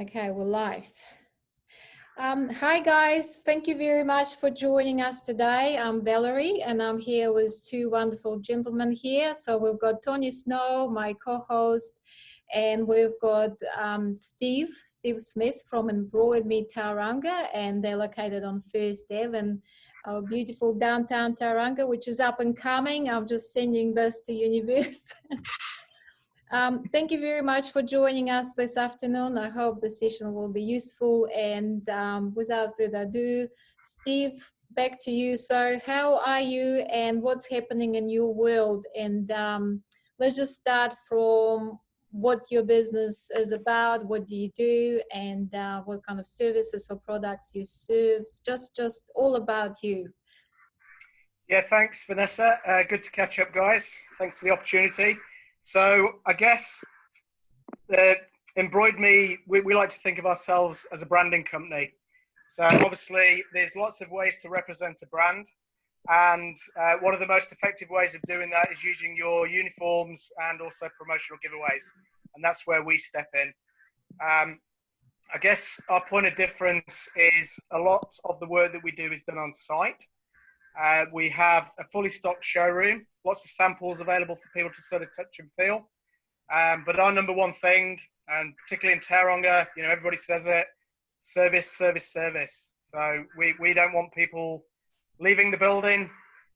Okay, we're live. Hi guys, thank you very much for joining us today. I'm Valerie and I'm here with two wonderful gentlemen here. So we've got Tony Snow, my co-host, and we've got Steve Smith from EmbroidMe Tauranga, and they're located on First Ave in our beautiful downtown Tauranga, which is up and coming. I'm just sending this to universe. Thank you very much for joining us this afternoon. I hope the session will be useful. And without further ado, Steve, back to you. So how are you and what's happening in your world? And let's just start from what your business is about, what do you do, and what kind of services or products you serve. Just all about you. Yeah, thanks, Vanessa. Good to catch up, guys. Thanks for the opportunity. So I guess EmbroidMe, we like to think of ourselves as a branding company. So obviously there's lots of ways to represent a brand. And one of the most effective ways of doing that is using your uniforms and also promotional giveaways. And that's where we step in. I guess our point of difference is a lot of the work that we do is done on site. We have a fully stocked showroom, lots of samples available for people to sort of touch and feel. But our number one thing, and particularly in Tauranga, you know, everybody says it, service, service, service. So we don't want people leaving the building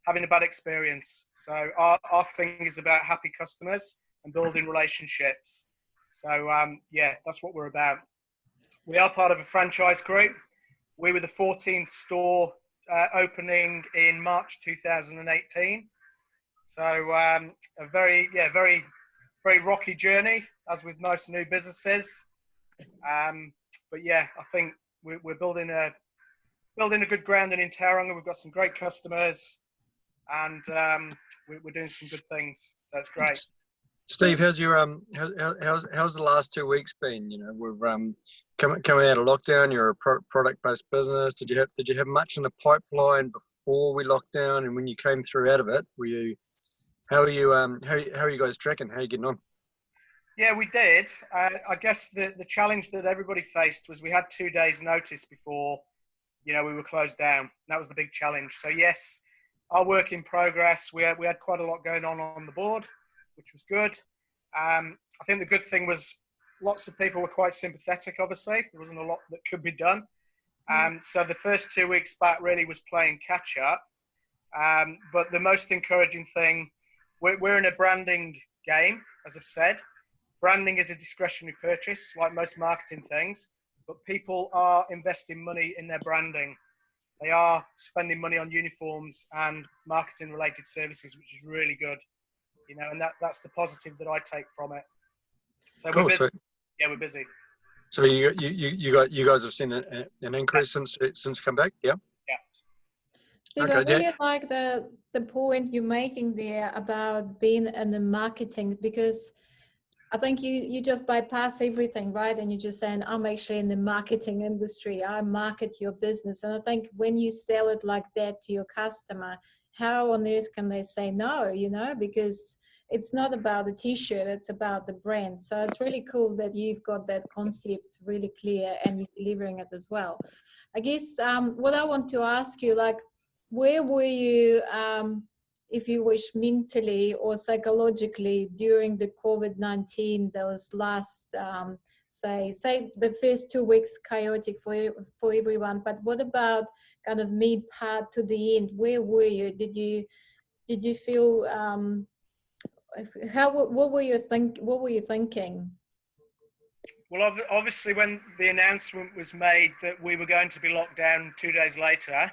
having a bad experience. So our thing is about happy customers and building relationships. So yeah, that's what we're about. We are part of a franchise group. We were the 14th store opening in March 2018. So a very rocky journey, as with most new businesses. But yeah, I think we're building a good grounding in Tauranga. We've got some great customers, and we're doing some good things. So it's great. Steve, how's your how's the last 2 weeks been? You know, we've coming out of lockdown. You're a product-based business. Did you have much in the pipeline before we locked down, and when you came through out of it, how are you guys tracking? How are you getting on? Yeah, we did. I guess the challenge that everybody faced was we had 2 days notice before, you know, we were closed down. That was the big challenge. So yes, our work in progress. We had quite a lot going on the board, which was good. I think the good thing was lots of people were quite sympathetic, obviously. There wasn't a lot that could be done. So the first 2 weeks back really was playing catch up. But the most encouraging thing, we're in a branding game, as I've said. Branding is a discretionary purchase, like most marketing things, but people are investing money in their branding. They are spending money on uniforms and marketing related services, which is really good. You know, and that's the positive that I take from it. So cool. We're busy. Yeah, we're busy. So you guys have seen an increase since come back, yeah? Yeah. Steve, I really like the point you're making there about being in the marketing, because I think you just bypass everything, right? And you're just saying, I'm actually in the marketing industry. I market your business. And I think when you sell it like that to your customer, how on earth can they say no, you know? Because it's not about the t-shirt, it's about the brand. So it's really cool that you've got that concept really clear and you're delivering it as well. I guess what I want to ask you, like, where were you, if you wish, mentally or psychologically during the COVID-19, those last, say the first 2 weeks chaotic for everyone, but what about kind of mid part to the end? Where were you? Did you feel, what were you thinking? Well, obviously when the announcement was made that we were going to be locked down 2 days later,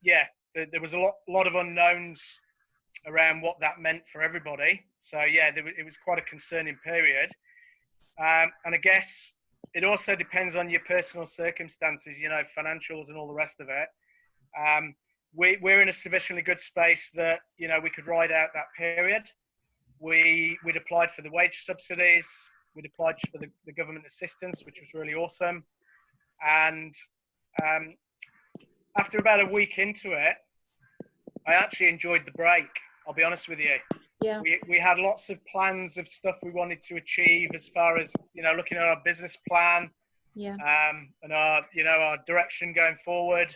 yeah, there was a lot of unknowns around what that meant for everybody. So yeah, it was quite a concerning period. And I guess it also depends on your personal circumstances, you know, financials and all the rest of it. We're in a sufficiently good space that, you know, we could ride out that period. We'd applied for the wage subsidies. We'd applied for the government assistance, which was really awesome. And after about a week into it, I actually enjoyed the break. I'll be honest with you. Yeah. We had lots of plans of stuff we wanted to achieve as far as, looking at our business plan, Yeah. and our direction going forward.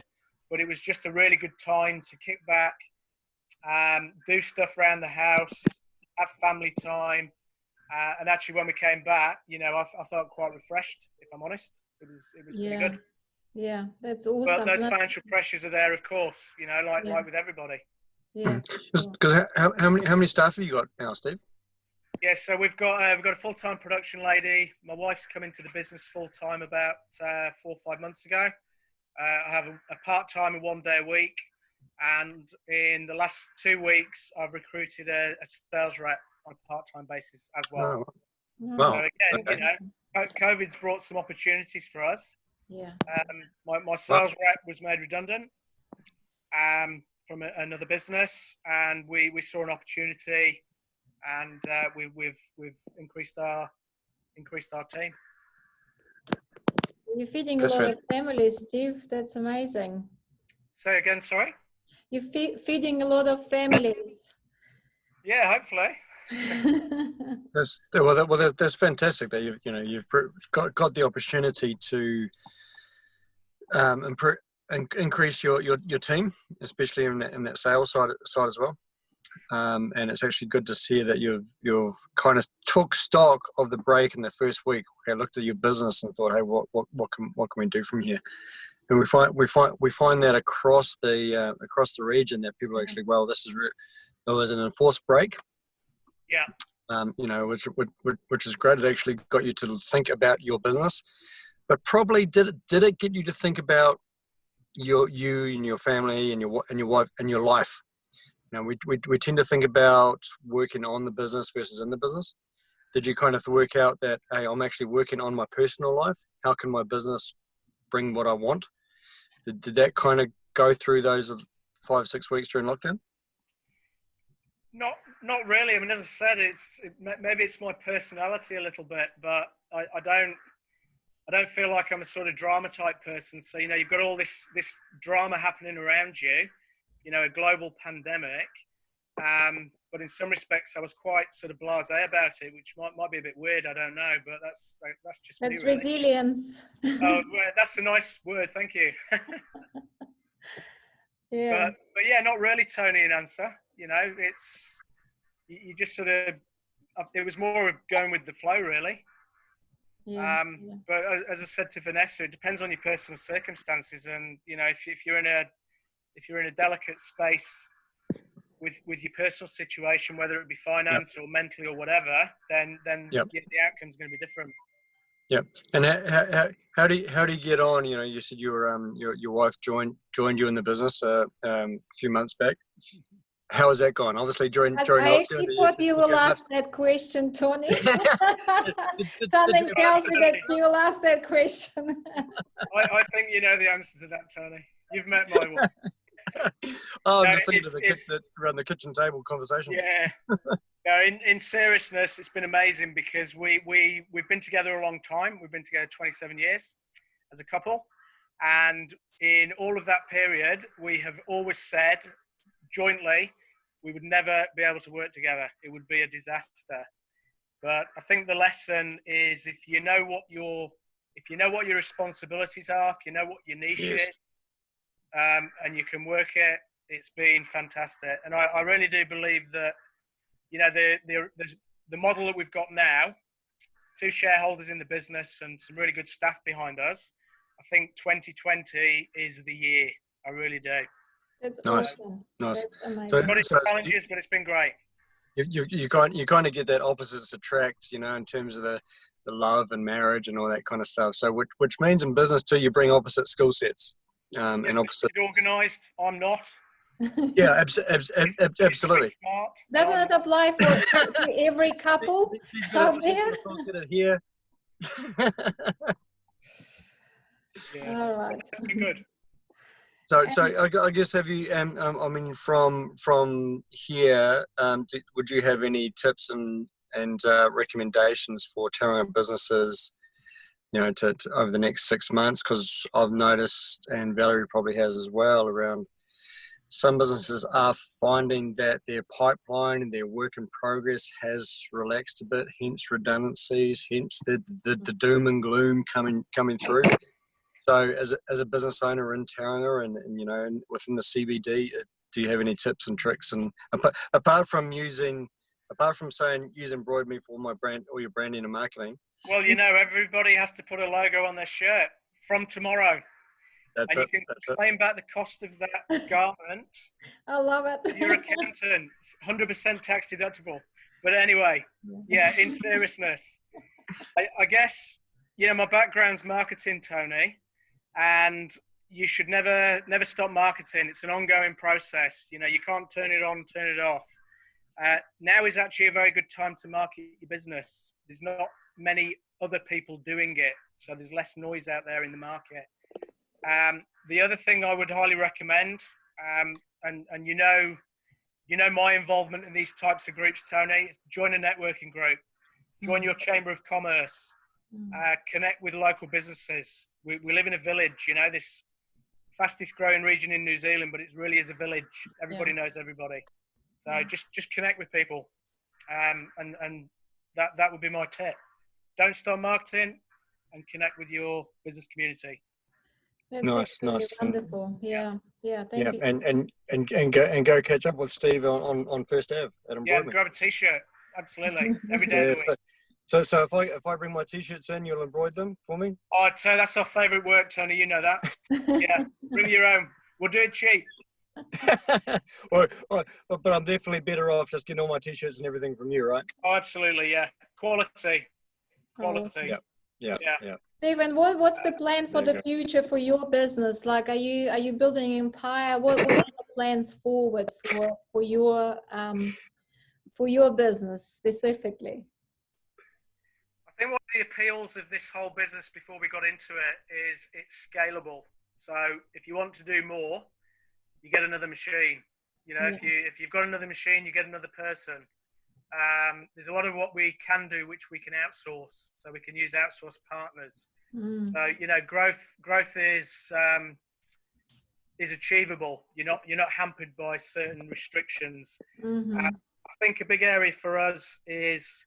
But it was just a really good time to kick back, do stuff around the house, have family time. And actually, when we came back, I felt quite refreshed, if I'm honest. It was pretty good. Yeah, that's awesome. But those financial pressures are there, of course, like with everybody. Yeah. Because how many staff have you got now, Steve? Yeah, so we've got a full-time production lady. My wife's come into the business full-time about 4 or 5 months ago. I have a part-time and 1 day a week. And in the last 2 weeks, I've recruited a sales rep on a part-time basis as well. Oh, wow. So again, COVID's brought some opportunities for us. Yeah. My sales rep was made redundant from another business, and we saw an opportunity, and we've increased our team. You're feeding a lot of families, Steve. That's amazing. Say again, sorry? You're feeding a lot of families. Yeah, hopefully. That's fantastic that you've got the opportunity to increase your team, especially in that sales side as well. And it's actually good to see that you've kind of took stock of the break in the first week. Okay, looked at your business and thought, hey, what can we do from here? And we find that across the region that people are actually, well, it was an enforced break. Yeah. Which is great. It actually got you to think about your business, but probably did it get you to think about you and your family and your wife and your life? We tend to think about working on the business versus in the business. Did you kind of work out that, hey, I'm actually working on my personal life? How can my business bring what I want? Did that kind of go through those 5-6 weeks during lockdown? Not really. I mean, as I said, maybe it's my personality a little bit, but I don't feel like I'm a sort of drama type person. So you've got all this drama happening around you, a global pandemic. But in some respects, I was quite sort of blasé about it, which might be a bit weird. I don't know, but that's just me, really. Resilience. Oh, well, that's a nice word. Thank you. Yeah. But yeah, not really, Tony. In answer, it's you just sort of. It was more of going with the flow, really. Yeah. But as I said to Vanessa, it depends on your personal circumstances, and if you're in a delicate space with your personal situation, whether it be finance or mentally or whatever, then the outcome's going to be different. Yeah. And how do you get on? You said your wife joined you in the business a few months back. How has that gone? Obviously during lockdown. I actually thought you will ask that question, Tony. Something tells me that you will ask that question. I think you know the answer to that, Tony. You've met my wife. I'm just thinking of around the kitchen table conversations. Yeah. No, in seriousness, it's been amazing because we've been together a long time. We've been together 27 years as a couple. And in all of that period, we have always said jointly, we would never be able to work together. It would be a disaster. But I think the lesson is if you know what your responsibilities are, if you know what your niche is, and you can work it, it's been fantastic. And I really do believe that, the model that we've got now, 2 shareholders in the business and some really good staff behind us, I think 2020 is the year. I really do. That's nice. Awesome. Nice. That's amazing. Got its challenges, but it's been great. You kind of get that opposites attract, in terms of the love and marriage and all that kind of stuff. So which means in business too, you bring opposite skill sets. And opposite. Organised. I'm not. Yeah, absolutely. Doesn't it apply for every couple out there? Here. Yeah. All right. That's been good. So I guess have you? From here, would you have any tips and recommendations for Tauranga businesses? To over the next 6 months, because I've noticed, and Valerie probably has as well, around some businesses are finding that their pipeline and their work in progress has relaxed a bit, hence redundancies, hence the doom and gloom coming through. So as a business owner in Tauranga and you know, within the CBD, do you have any tips and tricks? And apart from saying use EmbroidMe for my brand or your branding and marketing? Well, you know, everybody has to put a logo on their shirt from tomorrow. That's and it. you can claim back the cost of that garment. I love it. Your accountant, 100% tax deductible. But anyway, yeah, in seriousness, I guess, you know, my background's marketing, Tony, and you should never stop marketing. It's an ongoing process. You know, you can't turn it on, turn it off. Now is actually a very good time to market your business. There's not many other people doing it, so there's less noise out there in the market. The other thing I would highly recommend, and you know my involvement in these types of groups, Tony, join a networking group, join your chamber of commerce, connect with local businesses. We live in a village, you know, this fastest growing region in New Zealand, but it really is a village. Everybody knows everybody. So just connect with people, and that would be my tip. Don't stop marketing and connect with your business community. That's Nice. wonderful. Thank you. And go catch up with Steve on First Ave at EmbroidMe. Yeah, and grab a t-shirt. Absolutely, every day of the week. So if I bring my t-shirts in, you'll embroider them for me? Oh, I tell you, that's our favourite work, Tony. You know that. Yeah, bring your own. We'll do it cheap. But I'm definitely better off just getting all my t-shirts and everything from you, right? Oh, absolutely, yeah. Quality. Yeah. Stephen, what's the plan for the future for your business? Like, are you building an empire? What are the plans forward for your business specifically? I think one of the appeals of this whole business before we got into it is it's scalable. So if you want to do more, you get another machine. You know, if you've got another machine, you get another person. There's a lot of what we can do which we can outsource, so we can use outsourced partners. So you know, growth is achievable. You're not hampered by certain restrictions. I think a big area for us is,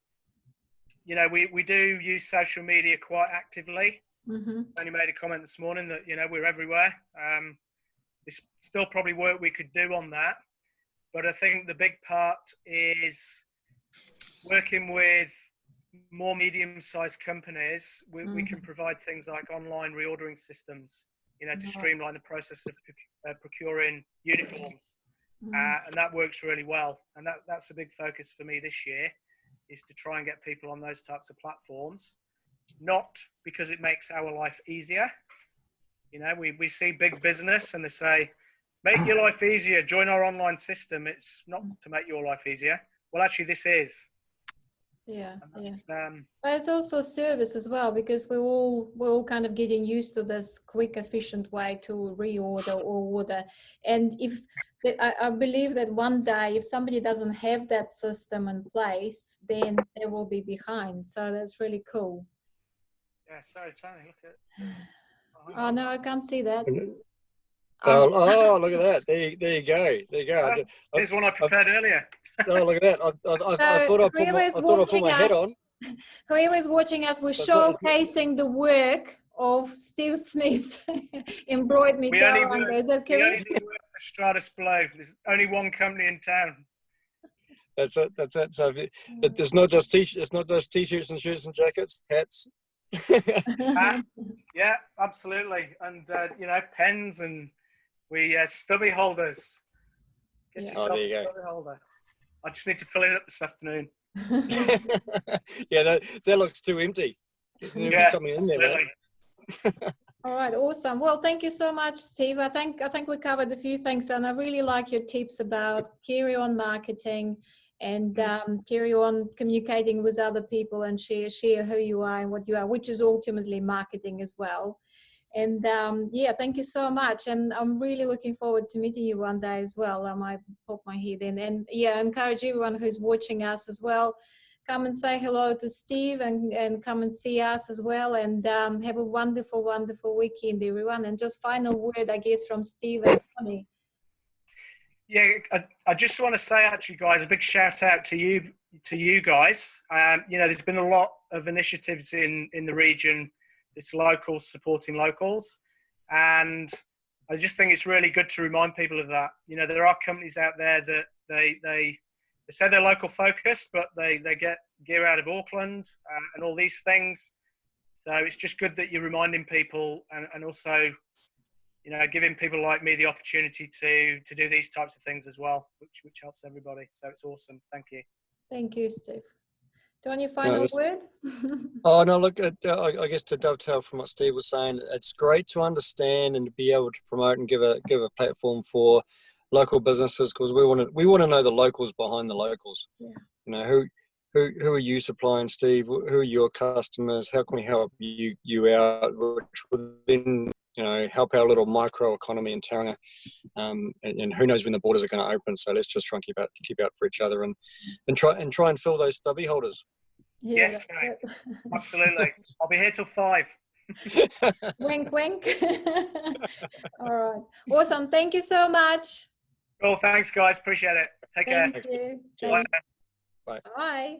you know, we do use social media quite actively. Only made a comment this morning that, you know, we're everywhere. There's still probably work we could do on that, but I think the big part is working with more medium-sized companies. We can provide things like online reordering systems, you know, to streamline the process of procuring uniforms, and that works really well. And that's a big focus for me this year, is to try and get people on those types of platforms, not because it makes our life easier. You know, we see big business and they say, make your life easier, join our online system. It's not to make your life easier. Well, actually, this is. But it's also service as well, because we're all kind of getting used to this quick, efficient way to reorder or order. And if I believe that one day, if somebody doesn't have that system in place, then they will be behind. So that's really cool. Yeah, sorry, Tony, look at. Oh no, I can't see that. Oh, look at that! There you go. Here's one I prepared earlier. Oh, look at that! I thought I put my head on. Whoever's watching us, we're showcasing the work of Steve Smith, EmbroidMe Tauranga. Is that correct? We only do work for Stratus Blow. There's only one company in town. That's it. So it's not just t-shirts and shirts and jackets, hats. Yeah, absolutely. And you know, pens, and we stubby holders. Get yourself a stubby holder. I just need to fill it up this afternoon. Yeah, that looks too empty. There's something in there. All right, awesome. Well, thank you so much, Steve. I think we covered a few things, and I really like your tips about carry on marketing and carry on communicating with other people and share who you are and what you are, which is ultimately marketing as well. And yeah, thank you so much. And I'm really looking forward to meeting you one day as well. I might pop my head in. And yeah, I encourage everyone who's watching us as well, come and say hello to Steve and come and see us as well. And have a wonderful, wonderful weekend, everyone. And just final word, I guess, from Steve and Tony. Yeah, I just want to say, actually, guys, a big shout out to you guys. There's been a lot of initiatives in the region. It's locals supporting locals, and I just think it's really good to remind people of that. There are companies out there that they say they're local focused, but they get gear out of Auckland and all these things. So it's just good that you're reminding people, and also, giving people like me the opportunity to do these types of things as well, which helps everybody. So it's awesome. Thank you. Thank you, Steve. Tony, final word? Oh, no, look, I guess to dovetail from what Steve was saying, it's great to understand and to be able to promote and give a platform for local businesses, because we want to know the locals behind the locals. Yeah. Who are you supplying, Steve? Who are your customers? How can we help you out, which will then help our little micro economy in Tauranga, and who knows when the borders are going to open. So let's just try and keep out for each other and try and fill those stubby holders. Yeah, yes, mate. Absolutely. I'll be here till 5. Wink, wink. All right. Awesome. Thank you so much. Cool. Thanks, guys. Appreciate it. Take care. Thank you. Cheers. Bye.